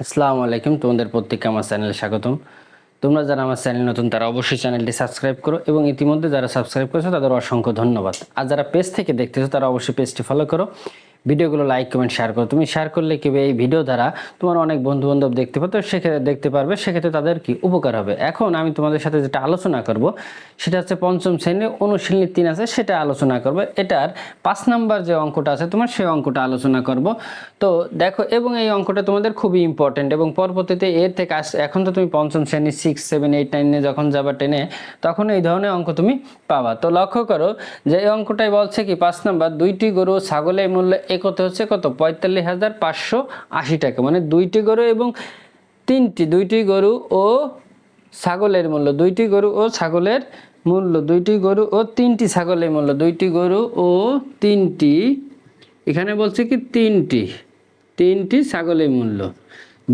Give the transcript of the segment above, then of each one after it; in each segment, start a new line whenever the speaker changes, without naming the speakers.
আসসালামু আলাইকুম, তোমাদের প্রত্যেককে আমার চ্যানেলে স্বাগতম। তোমরা যারা আমার চ্যানেল নতুন তারা অবশ্যই চ্যানেলটি সাবস্ক্রাইব করো এবং ইতিমধ্যে যারা সাবস্ক্রাইব করেছো তাদের অসংখ্য ধন্যবাদ। আর যারা পেজ থেকে দেখতেছো তারা অবশ্যই পেজটি ফলো করো, ভিডিওগুলো লাইক কমেন্ট শেয়ার করো। তুমি শেয়ার করলে কি এই ভিডিও দ্বারা তোমার অনেক বন্ধু বান্ধব দেখতে পাবে, সেক্ষেত্রে দেখতে পারবে, সেক্ষেত্রে তাদের কি উপকার হবে। এখন আমি তোমাদের সাথে যেটা আলোচনা করব সেটা হচ্ছে পঞ্চম শ্রেণীর অনুশীলনী 3 আছে সেটা আলোচনা করব। এটার 5 নাম্বার যে অঙ্কটা আছে তোমার সেই অঙ্কটা আলোচনা করব। তো দেখো, এবং এই অঙ্কটা তোমাদের খুবই ইম্পর্টেন্ট এবং পরবর্তীতে এর থেকে এখন তো তুমি পঞ্চম শ্রেণী 6, 7, 8, 9 যখন যাবা 10-এ তখন এই ধরনের অঙ্ক তুমি পাবা। তো লক্ষ্য করো যে এই অঙ্কটাই বলছে কি 5 নাম্বার, দুইটি গরু ছাগলের মূল্য একতে হচ্ছে কত 45,580 টাকা। মানে দুইটি গরু এবং দুইটি গরু ও ছাগলের মূল্য, দুইটি গরু ও ছাগলের মূল্য, দুইটি গরু ও তিনটি ছাগলের মূল্য, দুইটি গরু ও তিনটি, এখানে বলছে কি তিনটি ছাগলের মূল্য,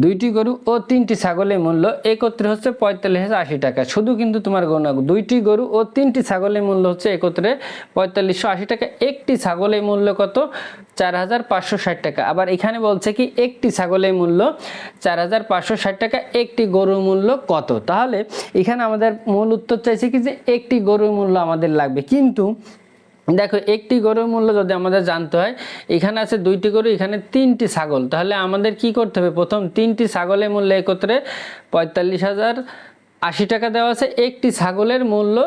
দুইটি গরু ও তিনটি ছাগলের মূল্য একত্রে হচ্ছে 45,080 টাকা। শুধু কিন্তু তোমার গণনা, দুইটি গরু ও তিনটি ছাগলের মূল্য হচ্ছে একত্রে 4580 টাকা। একটি ছাগলের মূল্য কত 4,560 টাকা। আবার এখানে বলছে কি একটি ছাগলের মূল্য 4,560 টাকা, একটি গরুর মূল্য কত। তাহলে এখানে আমাদের মূল উত্তর চাইছে কি যে একটি গরুর মূল্য আমাদের লাগবে। কিন্তু দেখো, একটি গরুর মূল্য যদি আমাদের জানতে হয়, এখানে আছে দুইটি গরু, এখানে তিনটি ছাগল, তাহলে আমাদের কি করতে হবে, প্রথম তিনটি ছাগলের মূল্য একত্রে 45,080 টাকা দেওয়া আছে, একটি ছাগলের মূল্য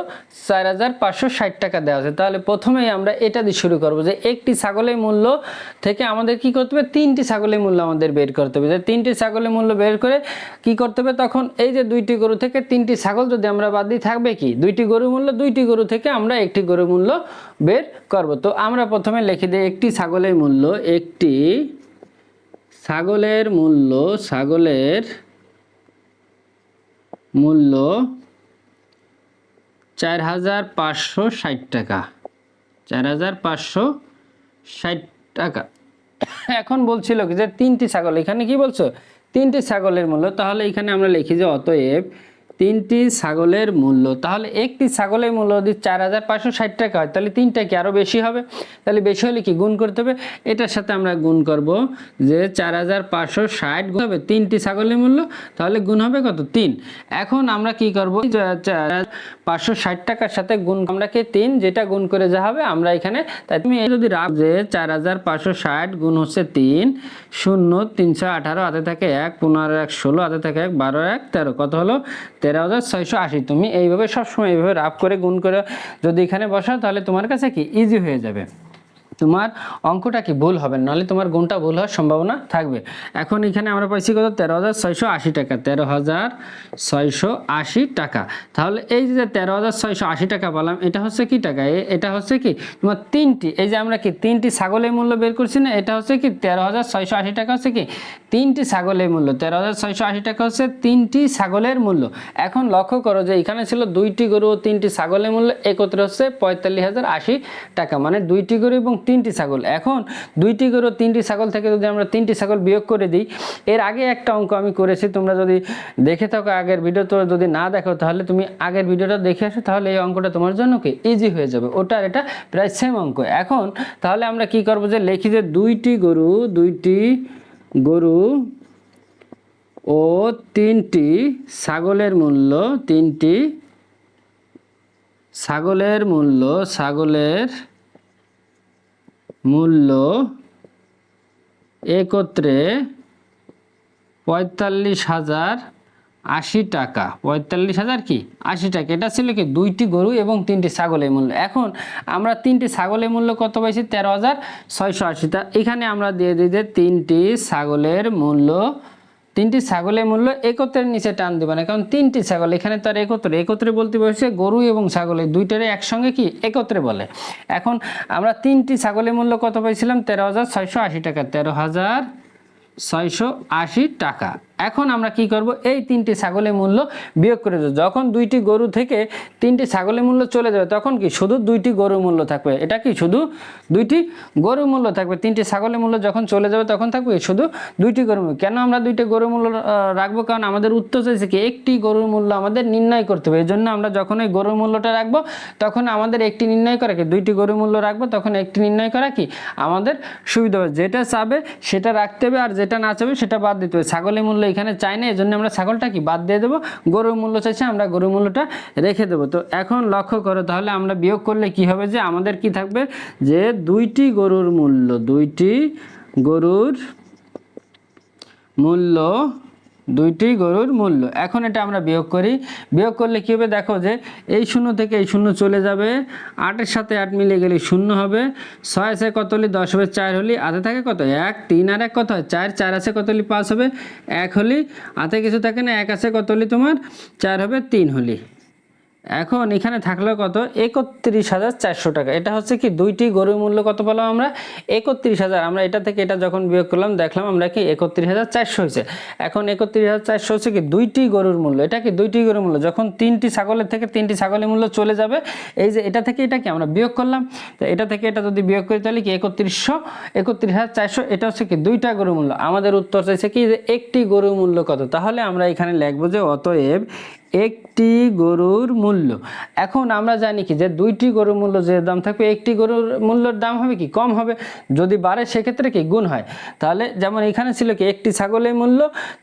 4,560 টাকা দেওয়া আছে। তাহলে প্রথমেই আমরা এটা দিয়ে শুরু করব যে একটি ছাগলের মূল্য থেকে আমাদের কি করতে হবে, তিনটি ছাগলের মূল্য আমাদের বের করতে হবে। যে তিনটি ছাগলের মূল্য বের করে কি করতে হবে, তখন এই যে দুইটি গরু থেকে তিনটি ছাগল যদি আমরা বাদ দিই থাকবে কি দুইটি গরুর মূল্য, দুইটি গরু থেকে আমরা একটি গরুর মূল্য বের করব। তো আমরা প্রথমে লিখে দিই একটি ছাগলের মূল্য, একটি ছাগলের মূল্য 4,560 টাকা, 4,560 টাকা। এখন বলছিল কি যে তিনটি ছাগল, এখানে কি বলছো তিনটি ছাগলের মূল্য, তাহলে এখানে আমরা লিখি যে অতএব তিনটি ছাগলের মূল্য। তাহলে একটি ছাগলের মূল্য যদি 4,560 টাকা হয় তাহলে তিনটা কি আরও বেশি হবে, তাহলে বেশি হলে কি গুণ করতে হবে, এটার সাথে আমরা গুণ করব যে 4,560 গুণ হবে তিনটি ছাগলের মূল্য, তাহলে গুণ হবে কত 3। এখন আমরা কি করব, 4,560 টাকার সাথে গুণ আমরা কি 3, যেটা গুণ করে যা হবে আমরা এখানে, তাই তুমি যদি রাখ যে 4,560 গুণ হচ্ছে 3, 0 318 হাতে থাকে 1, 15 1 16 হাতে থাকে 1, 12 1 13, কত হলো 13,680। তুমি এইভাবে সবসময় এইভাবে রাফ করে গুণ করে যদি এখানে বসাও তাহলে তোমার কাছে কি ইজি হয়ে যাবে, তোমার অঙ্কটা কি ভুল হবে, নাহলে তোমার গুণটা ভুল হওয়ার সম্ভাবনা থাকবে। এখন এখানে আমরা পাইছি কত 13,680 টাকা, 13,680 টাকা। তাহলে এই যে 13,680 টাকা বললাম, এটা হচ্ছে কি টাকা, এটা হচ্ছে কি তোমার তিনটি, এই যে আমরা কি তিনটি ছাগলের মূল্য বের করছি না, এটা হচ্ছে কি 13,680 টাকা হচ্ছে কি তিনটি ছাগলের মূল্য, 13,680 টাকা হচ্ছে তিনটি ছাগলের মূল্য। এখন লক্ষ্য করো যে এখানে ছিল দুইটি গরু ও তিনটি ছাগলের মূল্য একত্রে হচ্ছে 45,080 টাকা, মানে দুইটি গরু এবং তিনটি ছাগল। এখন দুইটি গরু তিনটি ছাগল থেকে যদি আমরা তিনটি ছাগল বিয়োগ করে দিই, এর আগে একটা অঙ্ক আমি করেছি, তোমরা যদি দেখে থাকো আগের ভিডিও, তো যদি না দেখো তাহলে তুমি আগের ভিডিওটা দেখে আসো, তাহলে এই অঙ্কটা তোমার জন্য কি ইজি হয়ে যাবে, ওটার এটা প্রায় সেম অঙ্ক। এখন তাহলে আমরা কি করব, যে লিখি যে দুইটি গরু ও তিনটি ছাগলের মূল্য, ছাগলের মূল্য একত্রে 45,080 টাকা, 45,000 কি 80 টাকা। এটা ছিল কি দুইটি গরু এবং তিনটি ছাগলের মূল্য। এখন আমরা তিনটি ছাগলের মূল্য কত পাইছি 13,680। তা এখানে আমরা দিয়ে দিই যে তিনটি ছাগলের মূল্য একত্রের নিচে টান দেবে না, কারণ তিনটি ছাগল এখানে তার একত্রে বলতে বলছে গরু এবং ছাগলের দুইটারে একসঙ্গে কি একত্রে বলে। এখন আমরা তিনটি ছাগলের মূল্য কত পাইছিলাম 13,680 টাকা, 13,680 টাকা। এখন আমরা কি করব, এই তিনটি ছাগলের মূল্য বিয়োগ করে দেব। যখন দুইটি গরু থেকে তিনটি ছাগলের মূল্য চলে যাবে তখন কি শুধু দুইটি গরুর মূল্য থাকবে, এটা কি শুধু দুইটি গরুর মূল্য থাকবে। তিনটি ছাগলের মূল্য যখন চলে যাবে তখন থাকবে শুধু দুইটি গরুর মূল্য। কেন আমরা দুইটি গরুর মূল্য রাখবো, কারণ আমাদের উত্তর চাইছে কি একটি গরুর মূল্য আমাদের নির্ণয় করতে হবে। এই জন্য আমরা যখন এই গরুর মূল্যটা রাখবো তখন আমাদের একটি নির্ণয় করা কি, দুইটি গরুর মূল্য রাখবো তখন একটি নির্ণয় করা কি আমাদের সুবিধা হবে। যেটা চাবে সেটা রাখতে হবে আর যেটা না চাবে সেটা বাদ দিতে হবে। ছাগলের মূল্য এখানে চাই না, এই জন্য আমরা ছাগলটা কি বাদ দিয়ে দেবো, গরুর মূল্য চাইছে আমরা গরুর মূল্যটা রেখে দেবো। তো এখন লক্ষ্য করো, তাহলে আমরা বিয়োগ করলে কি হবে যে আমাদের কি থাকবে যে দুইটি গরুর মূল্য, দুইটি গরুর মূল্য, দুইটি গরুর মূল্য। এখন এটা আমরা বিয়োগ করি, বিয়োগ করলে কী হবে দেখো যে এই শূন্য থেকে এই শূন্য চলে যাবে, 8-এর সাথে 8 মিলে গেলে 0 হবে, 6 আছে কত হলি 10 হবে, 4 হলি হাতে থাকে কত 1, 3 আর 1 কত হয় 4, 4 আছে কত হলি 5 হবে, 1 হলি হাতে কিছু থাকে না, 1 আছে কত হলি তোমার 4 হবে, 3 হলি। এখন এখানে থাকলো কত 31,400 টাকা। এটা হচ্ছে কি দুইটি গরুর মূল্য কত পেলাম আমরা 31,000। আমরা এটা থেকে এটা যখন বিয়োগ করলাম দেখলাম আমরা কি 31,400 হয়েছে। এখন 31,400 হচ্ছে কি দুইটি গরুর মূল্য, এটা কি দুইটি গরুর মূল্য। যখন তিনটি ছাগলের থেকে তিনটি ছাগলের মূল্য চলে যাবে, এই যে এটা থেকে এটা কি আমরা বিয়োগ করলাম, তো এটা থেকে এটা যদি বিয়োগ করি তাহলে কি 31,400, এটা হচ্ছে কি দুইটা গরুর মূল্য। আমাদের উত্তর চাইছে কি যে একটি গরুর মূল্য কত, তাহলে আমরা এখানে লিখবো যে অতএব একটি গরুর মূল্য। এখন আমরা জানি কি যে দুইটি গরুর মূল্য যে দাম থাকবে, একটি গরুর মূল্যের দাম হবে কি কম হবে, যদি বাড়ে সেক্ষেত্রে কি গুণ হয়। তাহলে যেমন এখানে ছিল কি একটি ছাগলের মূল্য,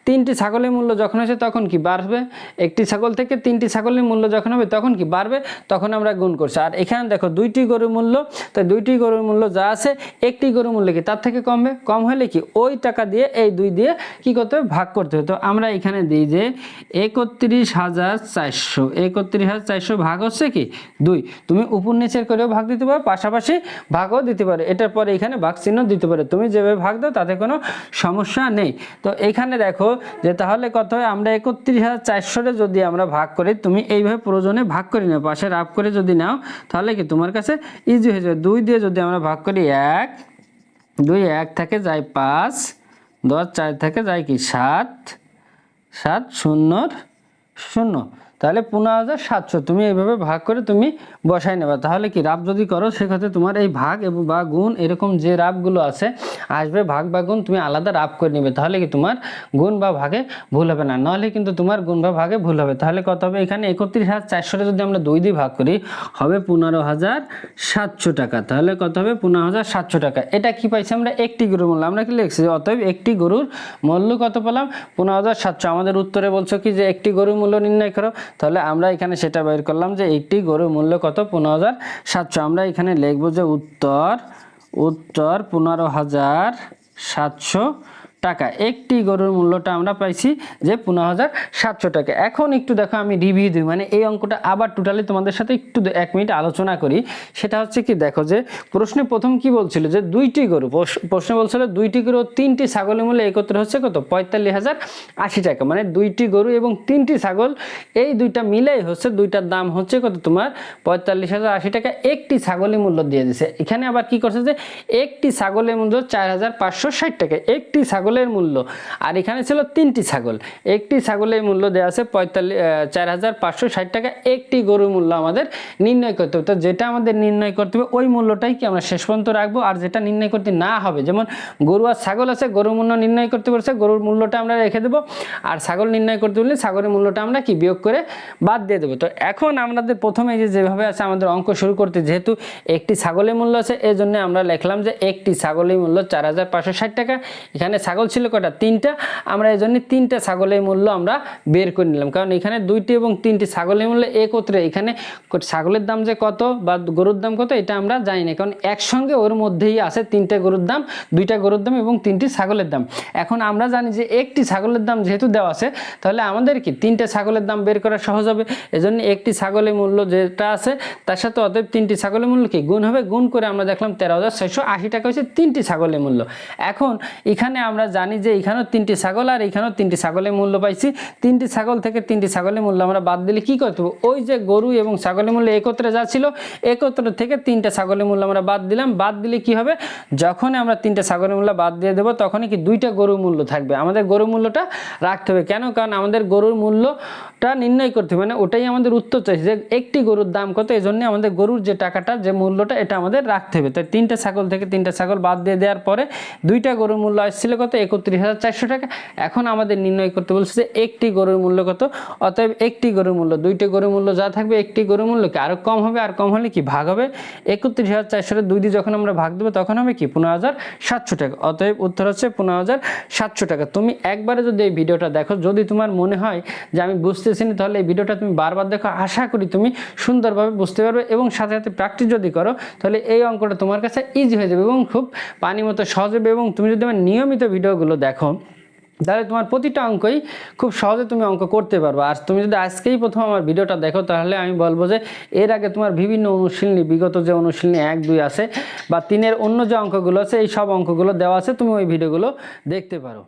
তিনটি ছাগলের মূল্য যখন হয়েছে তখন কি বাড়বে, একটি ছাগল থেকে তিনটি ছাগলের মূল্য যখন হবে তখন কি বাড়বে, তখন আমরা গুণ করছি। আর এখানে দেখো দুইটি গরুর মূল্য, তাই দুইটি গরুর মূল্য যা আছে একটি গরুর মূল্য কি তার থেকে কমবে, কম হলে কি ওই টাকা দিয়ে এই দুই দিয়ে কি করতে হবে ভাগ করতে হবে। তো আমরা এখানে দিই যে 31,400, 31,400 ভাগ হচ্ছে কি 2। তুমি উপর নিচের করেও ভাগ দিতে পারো, পাশাপাশি ভাগও দিতে পারো, এটার পরে এখানে ভাগ চিহ্ন দিতে পারো, তুমি যেভাবে ভাগ দাও তাতে কোনো সমস্যা নেই। তো এখানে দেখো যে তাহলে কত হয়, আমরা 31,400 যদি আমরা ভাগ করি, তুমি এইভাবে প্রয়োজনে ভাগ করে নাও, পাশে রাফ করে যদি নাও তাহলে কি তোমার কাছে ইজি হয়ে যাবে। 2 দিয়ে যদি আমরা ভাগ করি 1, 2 1 থেকে যায় 5, 10 4 থেকে যায় কি 7, 7 0 0, তাহলে 15,700 তুমি এইভাবে ভাগ করে তুমি বসাই নেবা। তাহলে কি রাফ যদি করো সেক্ষেত্রে তোমার এই ভাগ এবং বা গুণ এরকম যে রাফগুলো আছে আসবে, ভাগ বা গুণ তুমি আলাদা রাফ করে নেবে, তাহলে কি তোমার গুণ বা ভাগে ভুল হবে না, নাহলে কিন্তু তোমার গুণ বা ভাগে ভুল হবে। তাহলে কত হবে এখানে 31,400 যদি আমরা 2 দিয়ে ভাগ করি হবে 15,700 টাকা। তাহলে কত হবে 15,700 টাকা। এটা কি পাইছি আমরা একটি গরুর মূল্য, আমরা কি লিখছি অতএব একটি গরুর মূল্য কত পেলাম 15,700। আমাদের উত্তরে বলছো কি যে একটি গরুর মূল্য নির্ণয় করো, তাহলে আমরা এখানে সেটা বের করলাম যে একটি গরুর মূল্য কত 15,700। আমরা এখানে লিখবো যে উত্তর 15,700 টাকা। একটি গরুর মূল্যটা আমরা পাইছি যে 15,700 টাকা। এখন একটু দেখো আমি রিভিউ দিই, মানে এই অঙ্কটা আবার টোটালি তোমাদের সাথে একটু 1 মিনিট আলোচনা করি। সেটা হচ্ছে কি দেখো যে প্রশ্নে প্রথম কি বলছিল যে দুইটি গরু, প্রশ্নে বলছিল দুইটি গরু ও 3টি ছাগলের মূল্য একত্রে হচ্ছে কত 45,080 টাকা, মানে দুইটি গরু এবং 3টি ছাগল এই দুইটা মিলেই হচ্ছে দুইটার দাম হচ্ছে কত তোমার 45,080 টাকা। একটি ছাগলের মূল্য দিয়ে দিছে। এখানে আবার কি করছে যে একটি ছাগলের মূল্য 4,560 টাকা, একটি ছাগলের মূল্য। আর এখানে ছিল 3টি ছাগল, একটি ছাগলের মূল্য দেওয়া আছে 4,560 টাকা। একটি গরুর মূল্য আমাদের নির্ণয় করতে হবে। তো যেটা আমাদের নির্ণয় করতে হবে ওই মূল্যটাই কি আমরা শেষ পর্যন্ত রাখবো, আর যেটা নির্ণয় করতে না হবে, যেমন গরু আর ছাগল আছে, গরুর মূল্য নির্ণয় করতে বলছে, গরুর মূল্যটা আমরা রেখে দেবো, আর ছাগল নির্ণয় করতে বললে ছাগলের মূল্যটা আমরা কি বিয়োগ করে বাদ দিয়ে দেবো। তো এখন আমাদের প্রথমে যেভাবে আছে আমাদের অঙ্ক শুরু করতে, যেহেতু একটি ছাগলের মূল্য আছে এই জন্য আমরা লিখলাম যে একটি ছাগলের মূল্য 4,560 টাকা। এখানে ছাগল ছিল কটা 3টা, আমরা এই জন্য 3টা ছাগলের মূল্য আমরা বের করে নিলাম, কারণ এখানে 2টি এবং 3টি ছাগলের মূল্য একত্রে, এখানে ছাগলের দাম যে কত বা গরুর দাম কত এটা আমরা জানি না, কারণ একসঙ্গে ওর মধ্যেই আছে 3টে গরুর দাম, 2টা গরুর দাম এবং 3টি ছাগলের দাম। এখন আমরা জানি যে একটি ছাগলের দাম যেহেতু দেওয়া আছে, তাহলে আমাদের কি 3টে ছাগলের দাম বের করা সহজ হবে। এজন্য একটি ছাগলের মূল্য যেটা আছে তার সাথে অতএব 3টি ছাগলের মূল্য কি গুণ হবে, গুণ করে আমরা দেখলাম 13,680 টাকা হচ্ছে 3টি ছাগলের মূল্য। এখন এখানে আমরা জানি যে এখানেও 3টি ছাগল আর এখানেও 3টি ছাগলের মূল্য পাইছি, 3টি ছাগল থেকে 3টি ছাগলের মূল্য আমরা বাদ দিলে কি করতে হবে, ওই যে গরু এবং ছাগলের মূল্য একত্রে যা ছিল একত্রে থেকে 3টা ছাগলের মূল্য আমরা বাদ দিলাম। বাদ দিলে কি হবে, যখন আমরা 3টা ছাগলের মূল্য বাদ দিয়ে দেবো তখনই কি 2টা গরুর মূল্য থাকবে। আমাদের গরুর মূল্যটা রাখতে হবে, কেন, কারণ আমাদের গরুর মূল্যটা নির্ণয় করতে হবে, মানে ওটাই আমাদের উত্তর চাইছে যে একটি গরুর দাম কত, এই জন্য আমাদের গরুর যে টাকাটা যে মূল্যটা এটা আমাদের রাখতে হবে। তাই 3টা ছাগল থেকে 3টা ছাগল বাদ দিয়ে দেওয়ার পরে 2টা গরুর মূল্য আসছিল কত 31,400 টাকা। এখন আমাদের নির্ণয় করতে বলছে যে একটি গরুর মূল্য কত, অতএব একটি গরুর মূল্য, দুইটি গরুর মূল্য যা থাকবে একটি গরুর মূল্য কি আরও কম হবে, আর কম হলে কি ভাগ হবে 31,400 2 দিয়ে যখন আমরা ভাগ দেবো তখন হবে কি 15,700 টাকা। অতএব উত্তর হচ্ছে 15,700 টাকা। তুমি একবারে যদি এই ভিডিওটা দেখো, যদি তোমার মনে হয় যে আমি বুঝতেছি না, তাহলে এই ভিডিওটা তুমি বারবার দেখো, আশা করি তুমি সুন্দরভাবে বুঝতে পারবে এবং সাথে সাথে প্র্যাকটিস যদি করো তাহলে এই অঙ্কটা তোমার কাছে ইজি হয়ে যাবে এবং খুব পানির মতো সহজ হবে। এবং তুমি যদি আমার নিয়মিত ভিডিওগুলো দেখো তাহলে তোমার প্রতিটা অঙ্কই খুব সহজে তুমি অঙ্ক করতে পারবে। আর তুমি যদি আজকেই প্রথম আমার ভিডিওটা দেখো তাহলে আমি বলবো যে এর আগে তোমার বিভিন্ন অনুশীলনী, বিগত যে অনুশীলনী 1, 2 আছে বা 3-এর অন্য যে অঙ্কগুলো আছে, এই সব অঙ্কগুলো দেওয়া আছে, তুমি ওই ভিডিওগুলো দেখতে পারো।